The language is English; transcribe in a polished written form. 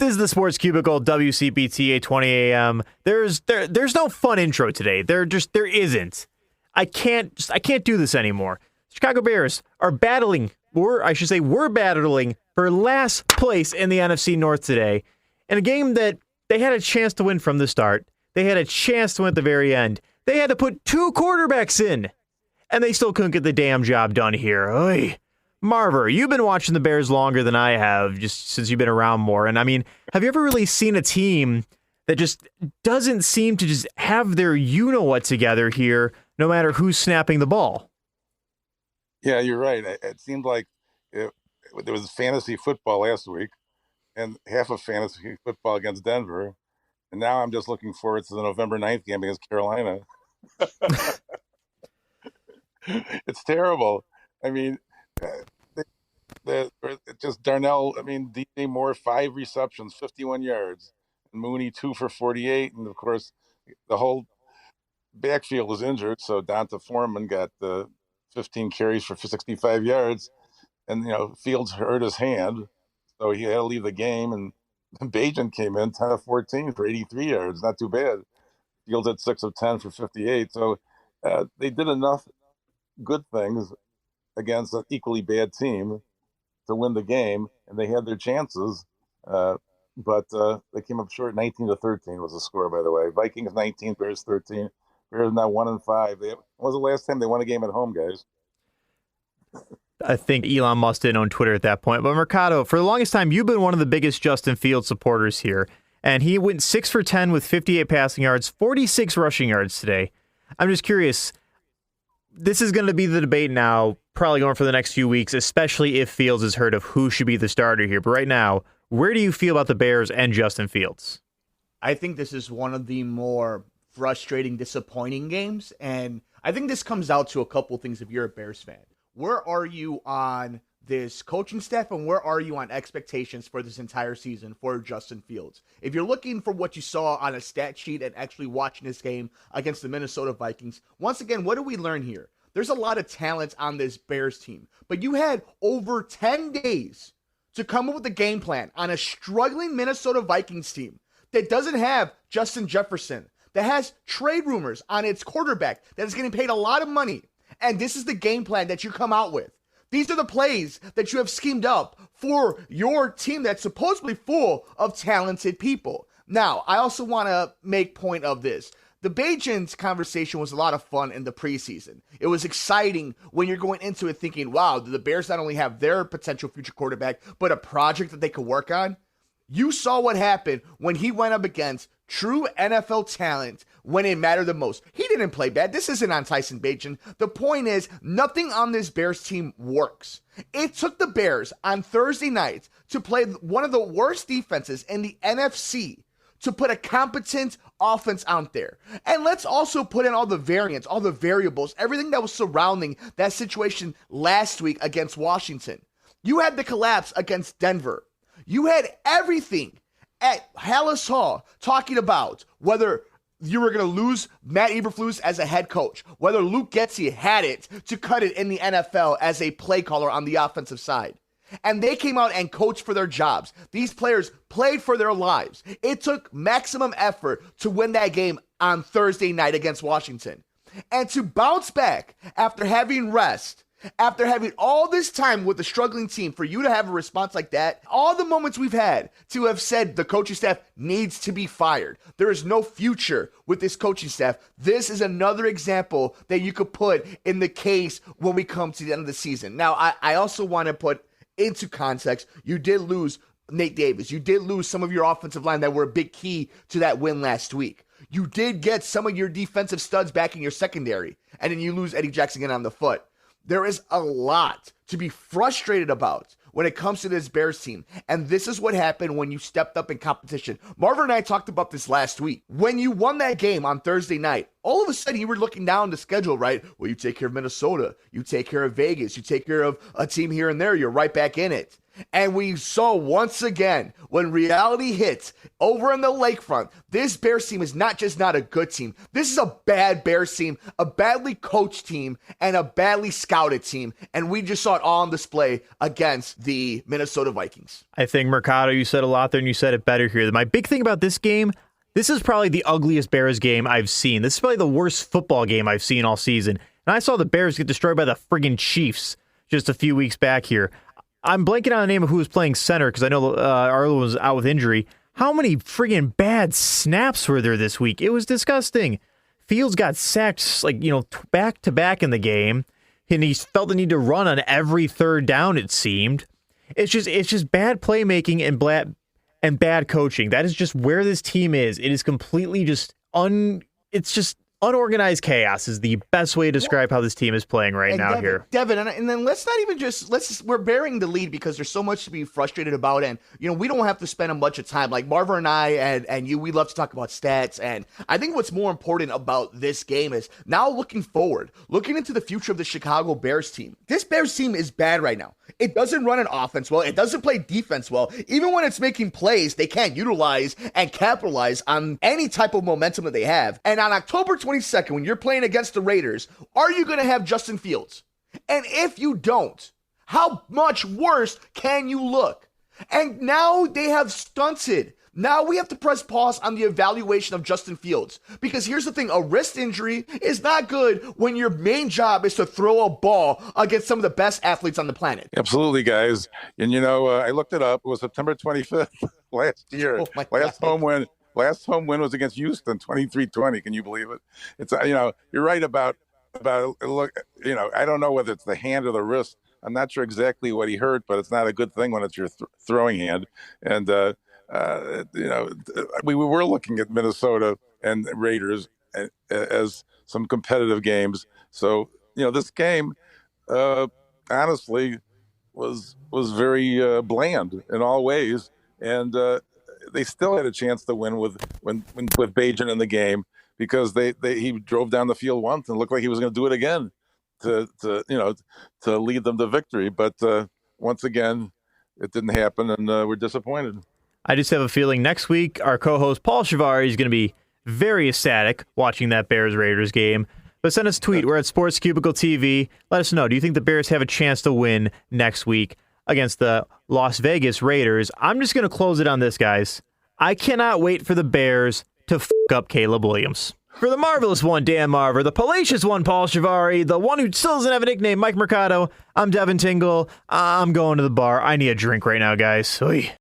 This is the Sports Cubicle, WCPT 820 AM. There's no fun intro today. There isn't. I can't do this anymore. Chicago Bears are battling, we're battling for last place in the NFC North today in a game that they had a chance to win from the start. They had a chance to win at the very end. They had to put two quarterbacks in, and they still couldn't get the damn job done here. Oy. Marver, you've been watching the Bears longer than I have, just since you've been around more. And I mean, have you ever really seen a team that just doesn't seem to just have their you-know-what together here, no matter who's snapping the ball? Yeah, you're right. It seemed like there was fantasy football last week and half of fantasy football against Denver. And now I'm just looking forward to the November 9th game against Carolina. It's terrible. I mean, just Darnell, DJ Moore, 5 receptions, 51 yards. Mooney, 2 for 48. And, of course, the whole backfield was injured. So Donta Foreman got 15 carries for 65 yards. And, Fields hurt his hand. So he had to leave the game. And Bajan came in 10 of 14 for 83 yards. Not too bad. Fields had 6 of 10 for 58. So they did enough good things against an equally bad team to win the game, and they had their chances, but they came up short. 19-13 was the score, by the way. Vikings 19, Bears 13. Bears now 1-5. When was the last time they won a game at home, guys? I think Elon Musk didn't own Twitter at that point. But Mercado, for the longest time, you've been one of the biggest Justin Fields supporters here, and he went 6 for 10 with 58 passing yards, 46 rushing yards today. I'm just curious. This is going to be the debate now, probably going for the next few weeks, especially if Fields is hurt, of who should be the starter here. But right now, where do you feel about the Bears and Justin Fields? I think this is one of the more frustrating, disappointing games. And I think this comes out to a couple things if you're a Bears fan. Where are you on this coaching staff, and where are you on expectations for this entire season for Justin Fields? If you're looking for what you saw on a stat sheet and actually watching this game against the Minnesota Vikings, once again, what do we learn here? There's a lot of talent on this Bears team, but you had over 10 days to come up with a game plan on a struggling Minnesota Vikings team that doesn't have Justin Jefferson, that has trade rumors on its quarterback that is getting paid a lot of money, and this is the game plan that you come out with. These are the plays that you have schemed up for your team that's supposedly full of talented people. Now, I also want to make point of this. The Bajan's conversation was a lot of fun in the preseason. It was exciting when you're going into it thinking, wow, the Bears not only have their potential future quarterback, but a project that they could work on. You saw what happened when he went up against true NFL talent when it mattered the most. He didn't play bad. This isn't on Tyson Bagent. The point is, nothing on this Bears team works. It took the Bears on Thursday night to play one of the worst defenses in the NFC to put a competent offense out there. And let's also put in all the variants, all the variables, everything that was surrounding that situation last week against Washington. You had the collapse against Denver. You had everything at Hallis Hall talking about whether you were going to lose Matt Eberflus as a head coach, whether Luke Getsy had it to cut it in the NFL as a play caller on the offensive side. And they came out and coached for their jobs. These players played for their lives. It took maximum effort to win that game on Thursday night against Washington. And to bounce back after having rest, after having all this time with the struggling team, for you to have a response like that, all the moments we've had to have said the coaching staff needs to be fired. There is no future with this coaching staff. This is another example that you could put in the case when we come to the end of the season. Now, I also want to put into context, you did lose Nate Davis. You did lose some of your offensive line that were a big key to that win last week. You did get some of your defensive studs back in your secondary, and then you lose Eddie Jackson again on the foot. There is a lot to be frustrated about when it comes to this Bears team. And this is what happened when you stepped up in competition. Marvin and I talked about this last week. When you won that game on Thursday night, all of a sudden you were looking down the schedule, right? Well, you take care of Minnesota. You take care of Vegas. You take care of a team here and there. You're right back in it. And we saw once again, when reality hits over on the lakefront, this Bears team is not just not a good team. This is a bad Bears team, a badly coached team, and a badly scouted team. And we just saw it all on display against the Minnesota Vikings. I think, Mercado, you said a lot there, and you said it better here. My big thing about this game, this is probably the ugliest Bears game I've seen. This is probably the worst football game I've seen all season. And I saw the Bears get destroyed by the friggin' Chiefs just a few weeks back here. I'm blanking on the name of who was playing center because I know Arlo was out with injury. How many friggin' bad snaps were there this week? It was disgusting. Fields got sacked back to back in the game, and he felt the need to run on every third down, it seemed. It's just bad playmaking and bad coaching. That is just where this team is. It is completely it's just unorganized chaos is the best way to describe how this team is playing right now here. Devin, and then let's not even we're bearing the lead because there's so much to be frustrated about. And, we don't have to spend a bunch of time. Like Marver and I and you, we love to talk about stats. And I think what's more important about this game is now looking forward, looking into the future of the Chicago Bears team. This Bears team is bad right now. It doesn't run an offense well. It doesn't play defense well. Even when it's making plays, they can't utilize and capitalize on any type of momentum that they have. And on October 22nd, when you're playing against the Raiders, are you going to have Justin Fields? And if you don't, how much worse can you look? And now they have stunted. Now we have to press pause on the evaluation of Justin Fields. Because here's the thing, a wrist injury is not good when your main job is to throw a ball against some of the best athletes on the planet. Absolutely, guys. And, I looked it up. It was September 25th last year. Oh my last God. home win. Last home win was against Houston, 23-20. Can you believe it? It's you're right about look. I don't know whether it's the hand or the wrist. I'm not sure exactly what he hurt, but it's not a good thing when it's your throwing hand. And we were looking at Minnesota and Raiders as some competitive games. So this game, honestly, was very bland in all ways, and they still had a chance to win with Bajan in the game because he drove down the field once and looked like he was going to do it again to lead them to victory. But once again, it didn't happen, and we're disappointed. I just have a feeling next week our co-host Paul Chivari is going to be very ecstatic watching that Bears-Raiders game. But send us a tweet. We're at Sports Cubicle TV. Let us know. Do you think the Bears have a chance to win next week against the Las Vegas Raiders? I'm just going to close it on this, guys. I cannot wait for the Bears to f*** up Caleb Williams. For the marvelous one, Dan Marver, the palatious one, Paul Chivari, the one who still doesn't have a nickname, Mike Mercado, I'm Devin Tingle. I'm going to the bar. I need a drink right now, guys. Oy.